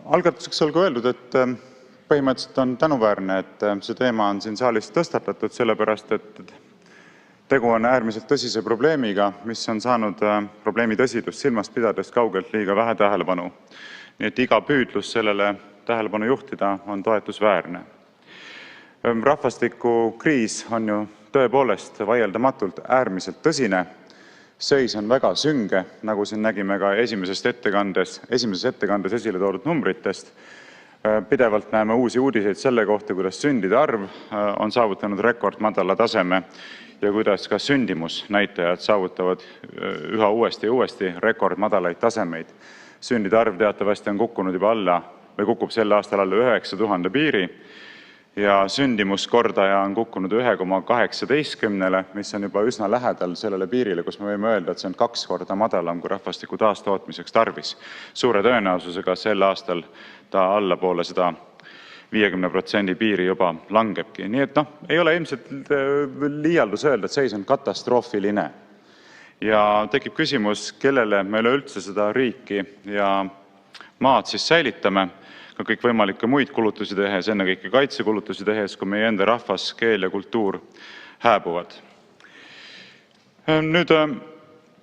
Algatuseks olgu öeldud, et põhimõtteliselt on tänuväärne, et see teema on siin saalis tõstatatud, sellepärast et tegu on äärmiselt tõsise probleemiga, mis on saanud probleemi tõsidust silmas pidades kaugelt liiga vähe tähelepanu. Nii et iga püüdlus sellele tähelepanu juhtida on toetusväärne. Rahvastikukriis on ju tõepoolest vaieldamatult äärmiselt tõsine. Seis on väga sünge, nagu siin nägime ka esimeses ettekandes esile toodud numbritest. Pidevalt näeme uusi uudiseid selle kohta, kuidas sündide arv on saavutanud rekordmadala taseme ja kuidas ka sündimusnäitajad saavutavad üha uuesti ja uuesti rekordmadalaid tasemeid. Sündide arv teatavasti on kukkunud juba alla või kukub sel aastal alla 9000 piiri ja sündimuskordaja on kukkunud 1,18-le, mis on juba üsna lähedal sellele piirile, kus me võime öelda, et see on 2 korda madalam kui rahvastiku taastootmiseks tarvis. Suure tõenäosusega sel aastal ta allapoole seda 50% piiri juba langebki. Nii et ei ole ilmselt liialdus öelda, et seis on katastroofiline. Ja tekib küsimus, kellele me üleüldse seda riiki ja maad siis säilitame, ka kõik võimalikke muid kulutusi tehes, ennekõike kaitsekulutusi tehes, kui meie enda rahvas, keel ja kultuur hääbuvad. Nüüd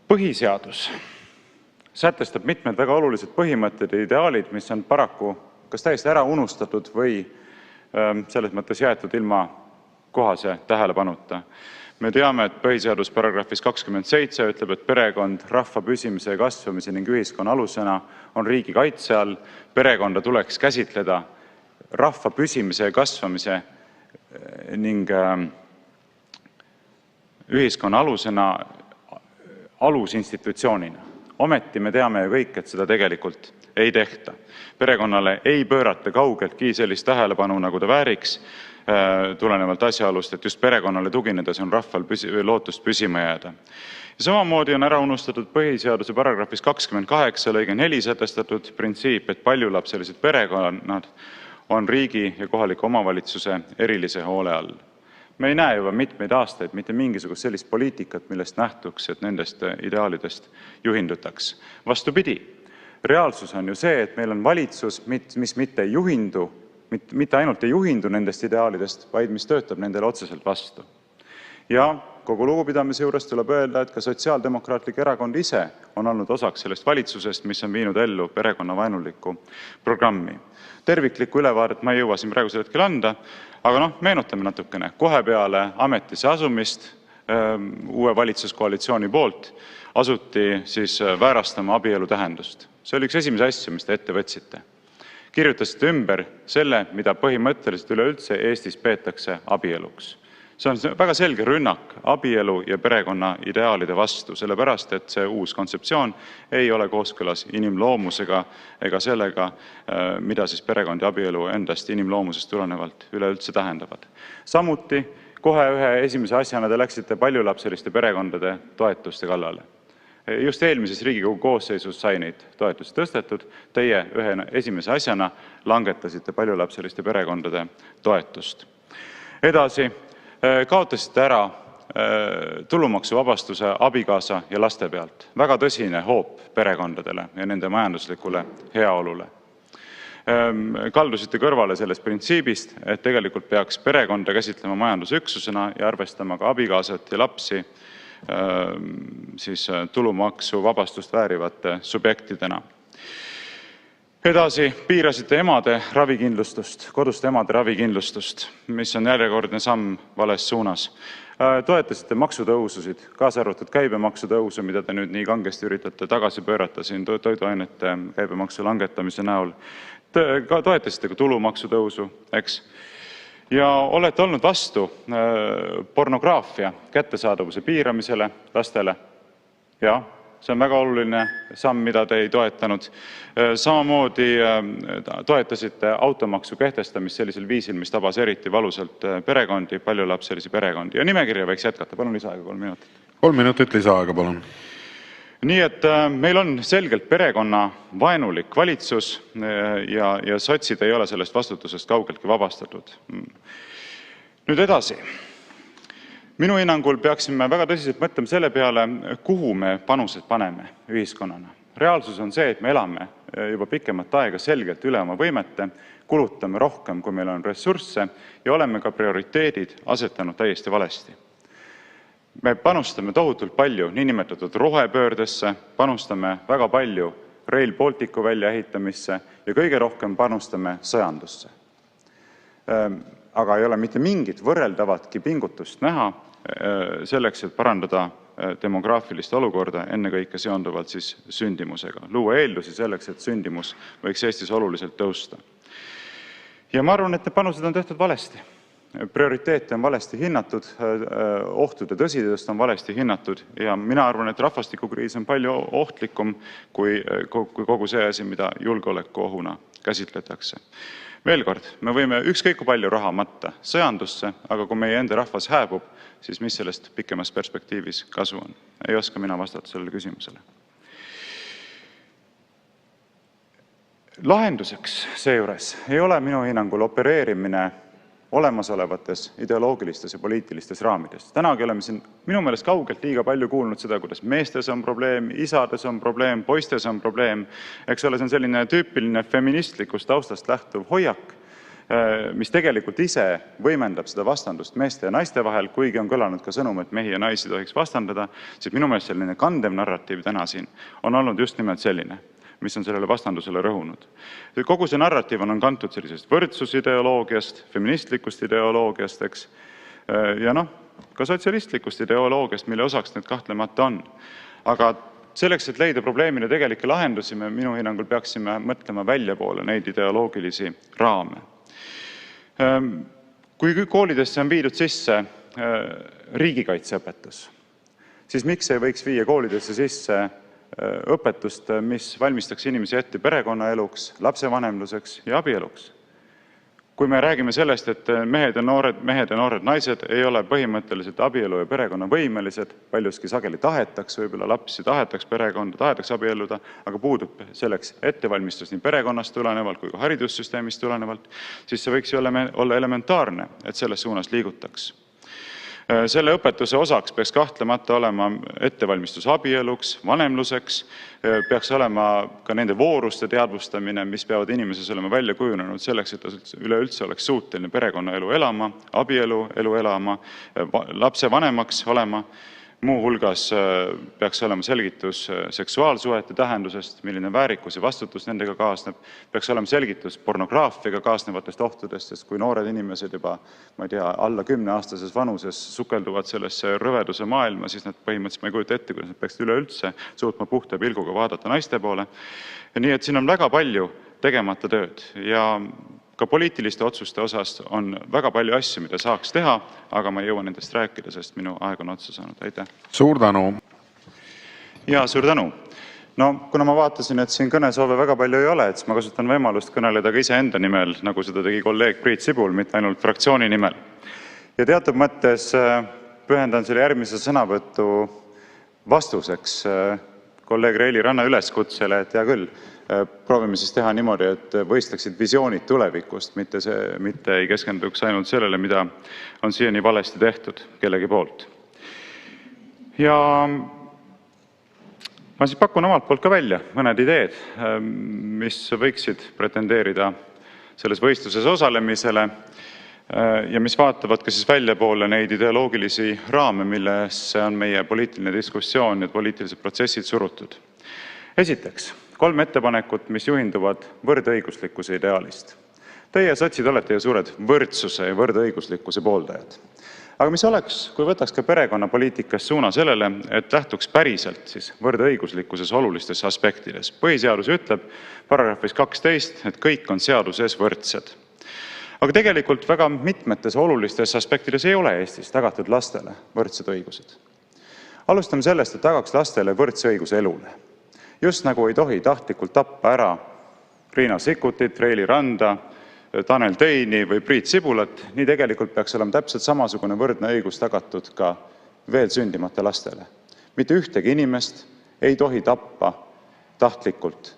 põhiseadus sätestab mitmed väga olulised põhimõtted ja ideaalid, mis on paraku kas täiesti ära unustatud või selles mõttes jäetud ilma kohase tähelepanuta. Me teame, et põhiseadus paragrahvis 27 ütleb, et perekond rahva püsimise ja kasvamise ning ühiskonna alusena on riigi kaitse all. Perekonda tuleks käsitleda rahva püsimise ja kasvamise ning ühiskonna alusena alusinstitutsioonina. Ometi me teame ju kõik, et seda tegelikult ei tehta. Perekonnale ei pöörata kaugeltki sellist tähelepanu, nagu ta vääriks, tulenevalt asjaolust, et just perekonnale tuginedes on rahval lootust püsima jääda. Ja samamoodi on ära unustatud põhiseaduse paragrahvis 28 lõige 4 sätestatud printsiip, et paljulapselised perekonnad on riigi ja kohaliku omavalitsuse erilise hoole all. Me ei näe juba mitmeid aastaid mitte mingisugust sellist poliitikat, millest nähtuks, et nendest ideaalidest juhindutaks. Vastupidi, reaalsus on ju see, et meil on valitsus, mis mitte ainult ei juhindu nendest ideaalidest, vaid mis töötab nendele otseselt vastu. Ja kogu lugupidamise juures tuleb öelda, et ka Sotsiaaldemokraatlik Erakond ise on olnud osaks sellest valitsusest, mis on viinud ellu perekonnavaenulikku programmi. Terviklikku ülevaadet ma ei jõua siin praegusel hetkel anda, aga meenutame natukene. Kohe peale ametisse asumist uue valitsuskoalitsiooni poolt asuti siis väärastama abielu tähendust. See oli üks esimese asju, mis te ette võtsite. Kirjutasite ümber selle, mida põhimõtteliselt üleüldse Eestis peetakse abieluks. See on väga selge rünnak abielu ja perekonna ideaalide vastu, sellepärast, et see uus kontseptsioon ei ole kooskõlas inimloomusega ega sellega, mida siis perekond ja abielu endast inimloomusest tulenevalt üleüldse tähendavad. Samuti kohe ühe esimese asjana te läksite paljulapseliste perekondade toetuste kallale. Just eelmises Riigikogu koosseisus sai neid toetusi tõstetud. Teie ühe esimese asjana langetasite paljulapseliste perekondade toetust. Edasi, kaotasite ära tulumaksuvabastuse abikaasa ja laste pealt. Väga tõsine hoop perekondadele ja nende majanduslikule heaolule. Kaldusite kõrvale sellest printsiibist, et tegelikult peaks perekonda käsitlema majandusüksusena ja arvestama ka abikaasat ja lapsi siis tulumaksu vabastust väärivate subjektidena. Edasi piirasite emade ravikindlustust, koduste emade ravikindlustust, mis on järjekordne samm vales suunas. Toetasite maksutõususid, kaasa arvatud käibemaksutõusu, mida te nüüd nii kangesti üritate tagasi pöörata siin toiduainete käibemaksu langetamise näol. Toetasite ka tulumaksutõusu, eks? Ja olete olnud vastu pornograafia kättesaadavuse piiramisele lastele. Ja see on väga oluline samm, mida te ei toetanud. Samamoodi toetasite automaksu kehtestamist sellisel viisil, mis tabas eriti valusalt perekondi, paljulapselisi perekondi. Ja nimekirja võiks jätkata. Palun lisaaega 3 minutit. 3 minutit lisaaega, palun. Nii et meil on selgelt perekonna vaenulik valitsus ja sotsid ei ole sellest vastutusest kaugeltki vabastatud. Nüüd edasi. Minu hinnangul peaksime väga tõsiselt mõtlema selle peale, kuhu me panused paneme ühiskonnana. Reaalsus on see, et me elame juba pikemat aega selgelt üle oma võimete, kulutame rohkem, kui meil on ressursse ja oleme ka prioriteedid asetanud täiesti valesti. Me panustame tohutult palju niinimetatud rohepöördesse, panustame väga palju Rail Balticu väljaehitamisse ja kõige rohkem panustame sõjandusse. Aga ei ole mitte mingit võrreldavatki pingutust näha selleks, et parandada demograafilist olukorda, ennekõike seonduvalt siis sündimusega. Luua eeldusi selleks, et sündimus võiks Eestis oluliselt tõusta. Ja ma arvan, et need panused on tehtud valesti. Prioriteete on valesti hinnatud, ohtude tõsidust on valesti hinnatud ja mina arvan, et rahvastikukriis on palju ohtlikum kui kogu see asi, mida julgeolekuohuna käsitletakse. Veel kord, me võime ükskõik kui palju raha matta sõjandusse, aga kui meie enda rahvas hääbub, siis mis sellest pikemas perspektiivis kasu on? Ei oska mina vastata sellele küsimusele. Lahenduseks seejuures ei ole minu hinnangul opereerimine olemasolevates ideoloogilistes ja poliitilistes raamides. Tänagi oleme siin minu meelest kaugelt liiga palju kuulnud seda, kuidas meestes on probleem, isades on probleem, poistes on probleem. Eks ole, see on selline tüüpiline feministlikust taustast lähtuv hoiak, mis tegelikult ise võimendab seda vastandust meeste ja naiste vahel, kuigi on kõlanud ka sõnum, et mehi ja naisi tohiks vastandada, siis minu meelest selline kandev narratiiv täna siin on olnud just nimelt selline, mis on sellele vastandusele rõhunud. Kogu see narratiiv on kantud sellisest võrdsusideoloogiast, feministlikust ideoloogiast, eks, ja ka sotsialistlikust ideoloogiast, mille osaks need kahtlemata on. Aga selleks, et leida probleemile tegelikke lahendusi, me minu hinnangul peaksime mõtlema väljapoole neid ideoloogilisi raame. Kui koolidesse on viidud sisse riigikaitseõpetus, siis miks ei võiks viia koolidesse sisse õpetust, mis valmistaks inimesi ette perekonnaeluks, lapsevanemluseks ja abieluks? Kui me räägime sellest, et mehed ja noored naised ei ole põhimõtteliselt abielu ja perekonna võimelised, paljuski sageli tahetakse võib-olla lapsi, tahetakse perekonda, tahetakse abielluda, aga puudub selleks ettevalmistus nii perekonnast tulenevalt kui ka haridussüsteemist tulenevalt, siis see võiks ju olla elementaarne, et selles suunas liigutaks. Selle õpetuse osaks peaks kahtlemata olema ettevalmistus abieluks, vanemluseks, peaks olema ka nende vooruste teadvustamine, mis peavad inimeses olema välja kujunenud selleks, et ta üleüldse oleks suuteline perekonnaelu elama, abielu elu elama, lapse vanemaks olema. Muuhulgas peaks olema selgitus seksuaalsuhete tähendusest, milline väärikus ja vastutus nendega kaasneb. Peaks olema selgitus pornograafiaga kaasnevatest ohtudest, sest kui noored inimesed juba, ma ei tea, alla 10-aastases vanuses sukelduvad sellesse rõveduse maailma, siis nad põhimõtteliselt, ma ei kujuta ette, kuidas nad peaks üleüldse suutma puhta pilguga vaadata naiste poole. Ja nii, et siin on väga palju tegemata tööd ja ka poliitiliste otsuste osas on väga palju asju, mida saaks teha, aga ma ei jõua nendest rääkida, sest minu aeg on otsa saanud. Aitäh! Suur tänu! Ja, suur tänu! Kuna ma vaatasin, et siin kõnesoove väga palju ei ole, siis ma kasutan võimalust kõneleda ka iseenda nimel, nagu seda tegi kolleeg Priit Sibul, mitte ainult fraktsiooni nimel. Ja teatud mõttes pühendan selle järgmise sõnavõttu vastuseks kolleeg Reili Ranna üleskutsele, et hea küll, proovime siis teha niimoodi, et võistleksid visioonid tulevikust, mitte ei keskenduks ainult sellele, mida on siiani valesti tehtud kellegi poolt. Ja ma siis pakun omalt poolt ka välja mõned ideed, mis võiksid pretendeerida selles võistluses osalemisele ja mis vaatavad ka siis väljapoole neid ideoloogilisi raame, millesse on meie poliitiline diskussioon ja poliitilised protsessid surutud. Esiteks, 3 ettepanekut, mis juhinduvad võrdõiguslikkuse ideaalist. Teie, sotsid, olete ju suured võrdsuse ja võrdõiguslikkuse pooldajad. Aga mis oleks, kui võtaks ka perekonnapoliitikas suuna sellele, et lähtuks päriselt siis võrdõiguslikkuses olulistes aspektides? Põhiseadus ütleb paragrahvis 12, et kõik on seaduses võrdsed. Aga tegelikult väga mitmetes olulistes aspektides ei ole Eestis tagatud lastele võrdsed õigused. Alustame sellest, et tagaks lastele võrdse õiguse elule. Just nagu ei tohi tahtlikult tappa ära Riina Sikkutit, Reili Randa, Tanel Teini või Priit Sibulat, nii tegelikult peaks olema täpselt samasugune võrdne õigus tagatud ka veel sündimata lastele. Mitte ühtegi inimest ei tohi tappa tahtlikult,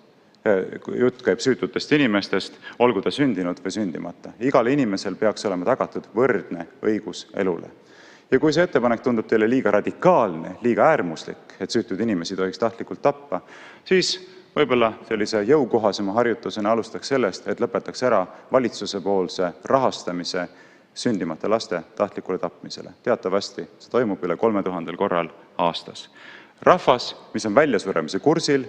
jutt käib süütutest inimestest, olgu ta sündinud või sündimata. Igal inimesel peaks olema tagatud võrdne õigus elule. Ja kui see ettepanek tundub teile liiga radikaalne, liiga äärmuslik, et süütuid inimesi tohiks tahtlikult tappa, siis võib-olla sellise jõukohasema harjutusena alustaks sellest, et lõpetaks ära valitsuse poolse rahastamise sündimata laste tahtlikule tapmisele. Teatavasti see toimub üle 3000 korral aastas. Rahvas, mis on väljasuremise kursil,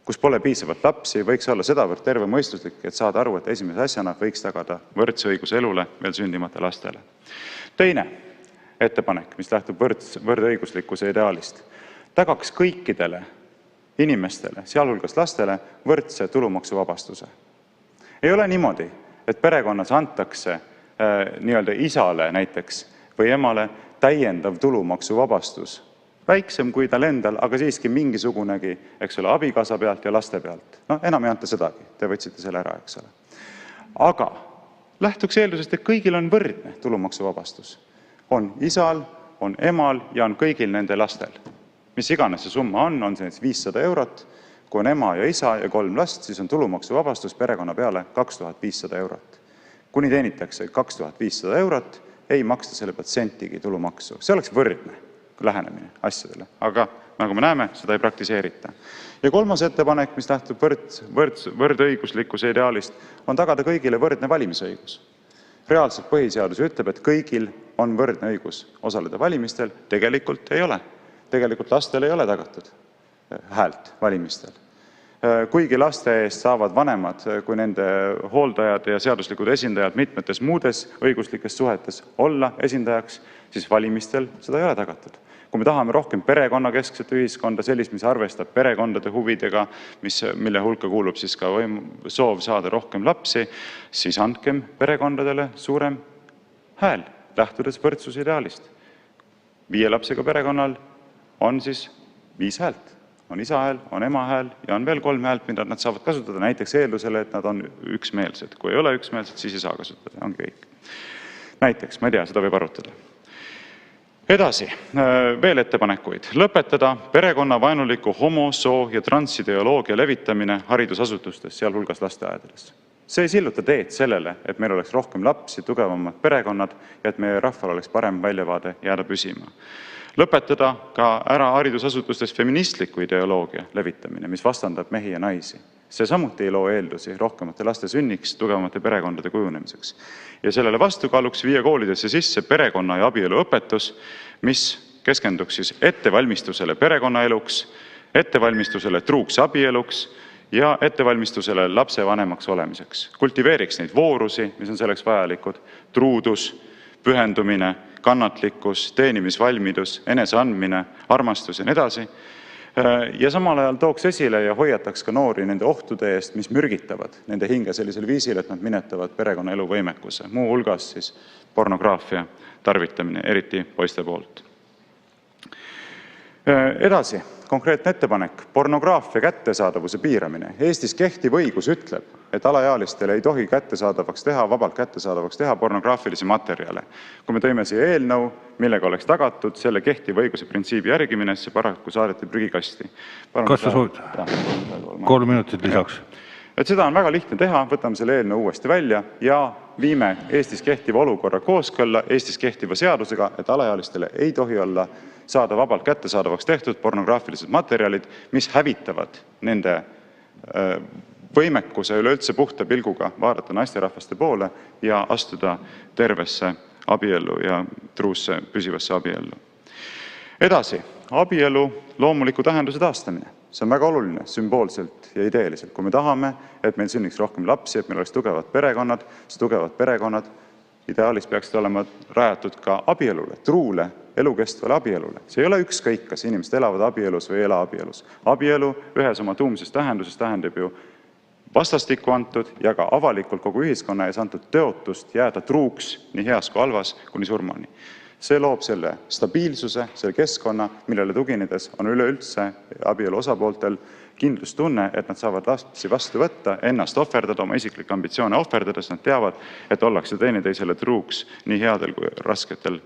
kus pole piisavalt lapsi, võiks olla sedavõrd tervemõistuslik, et saada aru, et esimese asjana võiks tagada võrdse õiguse elule veel sündimata lastele. Teine ettepanek, mis lähtub võrdõiguslikkuse ideaalist, tagaks kõikidele inimestele, sealhulgas lastele, võrdse tulumaksuvabastuse. Ei ole niimoodi, et perekonnas antakse nii-öelda isale näiteks või emale täiendav tulumaksuvabastus, väiksem kui tal endal, aga siiski mingisugunegi, eks ole, abikaasa pealt ja laste pealt. No enam ei anta sedagi, te võtsite selle ära, eks ole. Aga lähtuks eeldusest, et kõigil on võrdne tulumaksuvabastus. On isal, on emal ja on kõigil nende lastel. Mis iganes see summa on see 500 eurot. Kui on ema ja isa ja 3 last, siis on tulumaksuvabastus perekonna peale 2500 eurot. Kuni teenitakse 2500 eurot, ei maksta selle pealt sentigi tulumaksu. See oleks võrdne lähenemine asjadele, aga nagu me näeme, seda ei praktiseerita. Ja kolmas ettepanek, mis lähtub võrdõiguslikkuse ideaalist, on tagada kõigile võrdne valimisõigus. Reaalselt põhiseadus ütleb, et kõigil on võrdne õigus osaleda valimistel, tegelikult ei ole. Tegelikult lastel ei ole tagatud häält valimistel. Kuigi laste eest saavad vanemad kui nende hooldajad ja seaduslikud esindajad mitmetes muudes õiguslikes suhetes olla esindajaks, siis valimistel seda ei ole tagatud. Kui me tahame rohkem perekonnakeskset ühiskonda, sellist, mis arvestab perekondade huvidega, mille hulka kuulub siis ka soov saada rohkem lapsi, siis andkem perekondadele suurem hääl, lähtudes võrdsuse ideaalist. 5 lapsega perekonnal on siis 5 häält. On isa hääl, on ema hääl ja on veel 3 häält, mida nad saavad kasutada näiteks eeldusele, et nad on üksmeelsed. Kui ei ole üksmeelsed, siis ei saa kasutada, ongi kõik. Näiteks, ma ei tea, seda võib arutada. Edasi, veel ettepanekuid. Lõpetada perekonnavaenuliku homo-, soo- ja transideoloogia levitamine haridusasutustes, sealhulgas lasteaedades. See ei silluta teed sellele, et meil oleks rohkem lapsi, tugevamad perekonnad ja et meie rahval oleks parem väljavaade jääda püsima. Lõpetada ka ära haridusasutustes feministliku ideoloogia levitamine, mis vastandab mehi ja naisi. See samuti ei loo eeldusi rohkemate laste sünniks, tugevamate perekondade kujunemiseks. Ja sellele vastukaaluks viia koolidesse sisse perekonna ja abielu õpetus, mis keskenduks siis ettevalmistusele perekonnaeluks, ettevalmistusele truuks abieluks ja ettevalmistusele lapsevanemaks olemiseks. Kultiveeriks neid voorusi, mis on selleks vajalikud, truudus, pühendumine, kannatlikkus, teenimisvalmidus, eneseandmine, armastus ja nii edasi. Ja samal ajal tooks esile ja hoiataks ka noori nende ohtude eest, mis mürgitavad nende hinge sellisel viisil, et nad minetavad perekonnaelu võimekuse, muu hulgas siis pornograafia tarvitamine, eriti poiste poolt. Edasi, konkreetne ettepanek, pornograafia kättesaadavuse piiramine. Eestis kehtiv õigus ütleb, et alaealistele ei tohi vabalt kättesaadavaks teha pornograafilisi materjale. Kui me tõime siia eelnõu, millega oleks tagatud selle kehtiva õiguse printsiibi järgimine, see paraku saadeti prügikasti. Kas sa soovid? 3 minutit lisaks. Et seda on väga lihtne teha, võtame selle eelnõu uuesti välja ja viime Eestis kehtiva olukorra kooskõlla Eestis kehtiva seadusega, et alaealistele ei tohi olla saada vabalt kättesaadavaks tehtud pornograafilised materjalid, mis hävitavad nende võimekuse üleüldse puhta pilguga vaadata naisterahvaste poole ja astuda tervesse abiellu ja truusse püsivasse abiellu. Edasi, abielu loomuliku tähenduse taastamine. See on väga oluline sümboolselt ja ideeliselt. Kui me tahame, et meil sünniks rohkem lapsi, et meil oleks tugevad perekonnad, siis tugevad perekonnad ideaalis peaksid olema rajatud ka abielule, truule, elukestvale abielule. See ei ole ükskõik, kas inimesed elavad abielus või ei ela abielus. Abielu ühes oma tuumses tähenduses tähendab ju vastastikku antud ja ka avalikult kogu ühiskonna ees antud tõotust jääda truuks nii heas kui halvas kuni surmani. See loob selle stabiilsuse, selle keskkonna, millele tuginedes on üleüldse abielu osapooltel kindlustunne, et nad saavad lapsi vastu võtta, ennast ohverdada, oma isiklikke ambitsioone ohverdades, nad teavad, et ollakse teineteisele truuks nii headel kui rasketel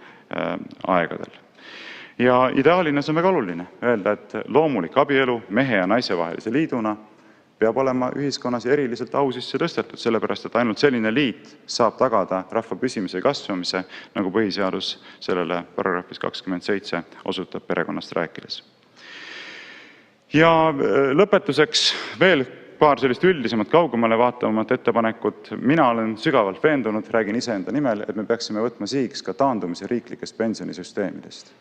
aegadel. Ja ideaalina see on väga oluline öelda, et loomulik abielu mehe ja naise vahelise liiduna peab olema ühiskonnas eriliselt au sisse tõstetud, sellepärast et ainult selline liit saab tagada rahva püsimise ja kasvamise, nagu põhiseadus sellele paragrahvis 27 osutab perekonnast rääkides. Ja lõpetuseks veel paar sellist üldisemat kaugemale vaatavamat ettepanekut. Mina olen sügavalt veendunud, räägin iseenda nimel, et me peaksime võtma sihiks ka taandumise riiklikest pensionisüsteemidest.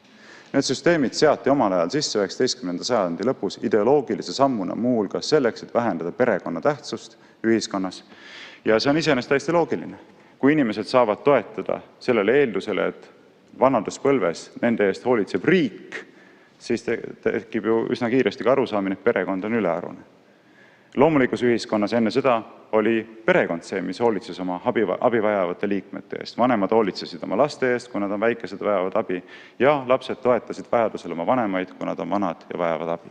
Need süsteemid seati omal ajal sisse 19. sajandi lõpus ideoloogilise sammuna muuhulgas selleks, et vähendada perekonna tähtsust ühiskonnas. Ja see on iseenesest täiesti loogiline. Kui inimesed saavad toetada sellele eeldusele, et vanaduspõlves nende eest hoolitseb riik, siis tekib ju üsna kiiresti ka arusaamine, et perekond on ülearune. Loomulikus ühiskonnas enne seda oli perekond see, mis hoolitses oma abi vajavate liikmete eest. Vanemad hoolitsesid oma laste eest, kui nad on väikesed, vajavad abi, ja lapsed toetasid vajadusel oma vanemaid, kui nad on vanad ja vajavad abi.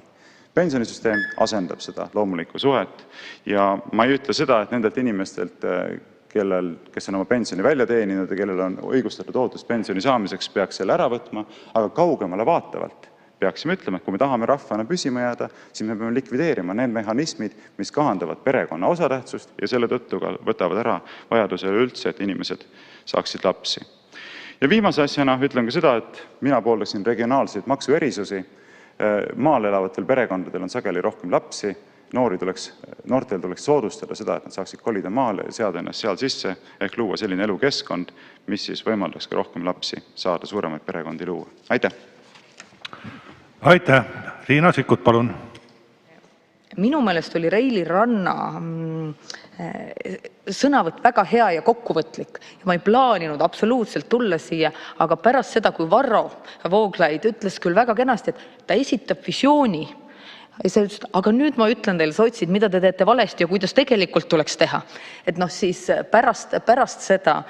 Pensionisüsteem asendab seda loomulikku suhet ja ma ei ütle seda, et nendelt inimestelt, kes on oma pensioni välja teeninud ja kellel on õigustatud ootus pensioni saamiseks, peaks selle ära võtma, aga kaugemale vaatavalt peaksime ütlema, et kui me tahame rahvana püsima jääda, siis me peame likvideerima need mehhanismid, mis kahandavad perekonna osatähtsust ja selle tõttu ka võtavad ära vajaduse üldse, et inimesed saaksid lapsi. Ja viimase asjana ütlen ka seda, et mina pooldasin regionaalseid maksuerisusi. Maal elavatel perekondadel on sageli rohkem lapsi, noortel tuleks soodustada seda, et nad saaksid kolida maale ja seada ennast seal sisse, ehk luua selline elukeskkond, mis siis võimaldaks ka rohkem lapsi saada, suuremaid perekondi luua. Aitäh! Aitäh! Riina Sikkut, palun! Minu meelest oli Reili Ranna sõnavõtt väga hea ja kokkuvõtlik. Ma ei plaaninud absoluutselt tulla siia, aga pärast seda, kui Varro Vooglaid ütles küll väga kenasti, et ta esitab visiooni, aga nüüd ma ütlen teile, sotsid, mida te teete valesti ja kuidas tegelikult tuleks teha. Et siis pärast seda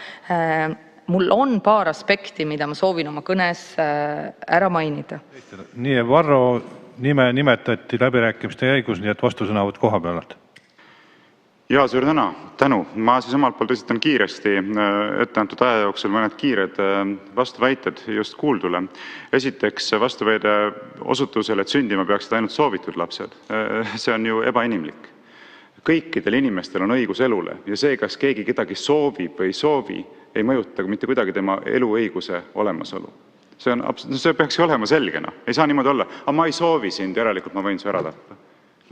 mul on paar aspekti, mida ma soovin oma kõnes ära mainida. Nii, Varro nime nimetati läbirääkimiste käigus, nii et vastusõnavõtt koha pealt. Ja, suur tänu. Ma siis omalt poolt esitan kiiresti etteantud aja jooksul mõned kiired vastuväited just kuuldule. Esiteks vastuväide osutusele, et sündima peaksid ainult soovitud lapsed. See on ju ebainimlik. Kõikidel inimestel on õigus elule ja see, kas keegi kedagi soovib või ei soovi, ei mõjuta mitte kuidagi tema eluõiguse olemasolu. See peaks ju olema selgena. Ei saa niimoodi olla, aga ma ei soovi sind, järelikult ma võin su ära tappa.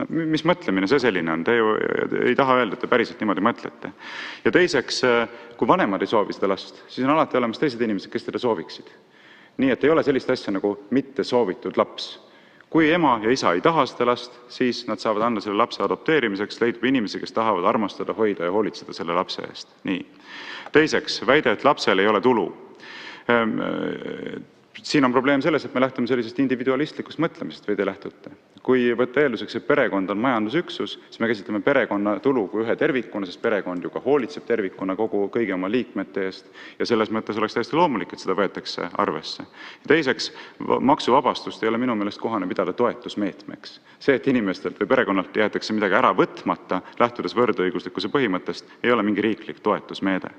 Mis mõtlemine see selline on? Te ju ei taha öelda, et te päriselt niimoodi mõtlete. Ja teiseks, kui vanemad ei soovi seda last, siis on alati olemas teised inimesed, kes teda sooviksid. Nii et ei ole sellist asja nagu mitte soovitud laps. Kui ema ja isa ei taha seda last, siis nad saavad anda selle lapse adopteerimiseks, leidub inimesi, kes tahavad armastada, hoida ja hoolitseda selle lapse eest. Nii. Teiseks, väide, et lapsel ei ole tulu. Siin on probleem selles, et me lähtume sellisest individualistlikust mõtlemisest või te lähtute. Kui võtta eelduseks, et perekond on majandusüksus, siis me käsitleme perekonna tulu kui ühe tervikuna, sest perekond ju ka hoolitseb tervikuna kõigi oma liikmete eest ja selles mõttes oleks täiesti loomulik, et seda võetakse arvesse. Ja teiseks, maksuvabastust ei ole minu meelest kohane pidada toetusmeetmeks. See, et inimestelt või perekonnalt jäetakse midagi ära võtmata, lähtudes võrdõiguslikkuse põhimõttest, ei ole mingi riiklik toetusmeede.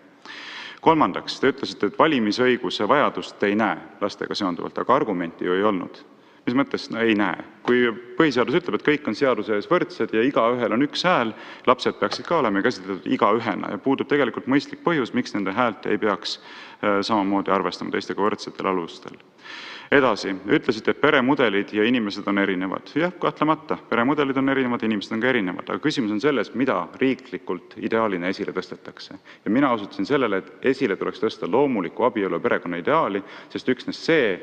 Kolmandaks, te ütlesite, et valimisõiguse vajadust te ei näe lastega seonduvalt, aga argumenti ju ei olnud. Mis mõttes ei näe? Kui põhiseadus ütleb, et kõik on seaduse ees võrdsed ja igaühel on üks hääl, lapsed peaksid ka olema käsitletud igaühena ja puudub tegelikult mõistlik põhjus, miks nende häält ei peaks samamoodi arvestama teistega võrdsetel alustel. Edasi, ütlesite, et peremudelid ja inimesed on erinevad. Jah, kahtlemata, peremudelid on erinevad, inimesed on ka erinevad, aga küsimus on selles, mida riiklikult ideaalina esile tõstetakse. Ja mina osutasin sellele, et esile tuleks tõsta loomuliku abielu ja perekonna ideaali, sest üksnes see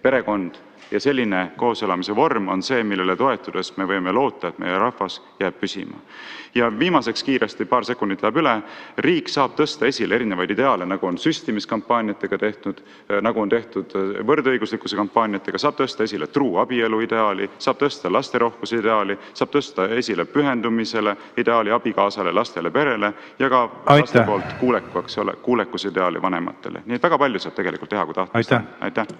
perekond ja selline kooselamise vorm on see, millele toetudes me võime loota, et meie rahvas jääb püsima. Ja viimaseks kiiresti, paar sekundit läheb üle, riik saab tõsta esile erinevaid ideaale, nagu on süstimiskampaaniatega tehtud, nagu on tehtud võrdõiguslikkuse kampaaniatega, saab tõsta esile truu abielu ideaali, saab tõsta lasterohkuse ideaali, saab tõsta esile pühendumisele ideaali abikaasale, lastele, perele ja ka laste poolt kuulekuse ideaali vanematele. Nii et väga palju saab tegelikult teha, kui tahtmist. Aitäh!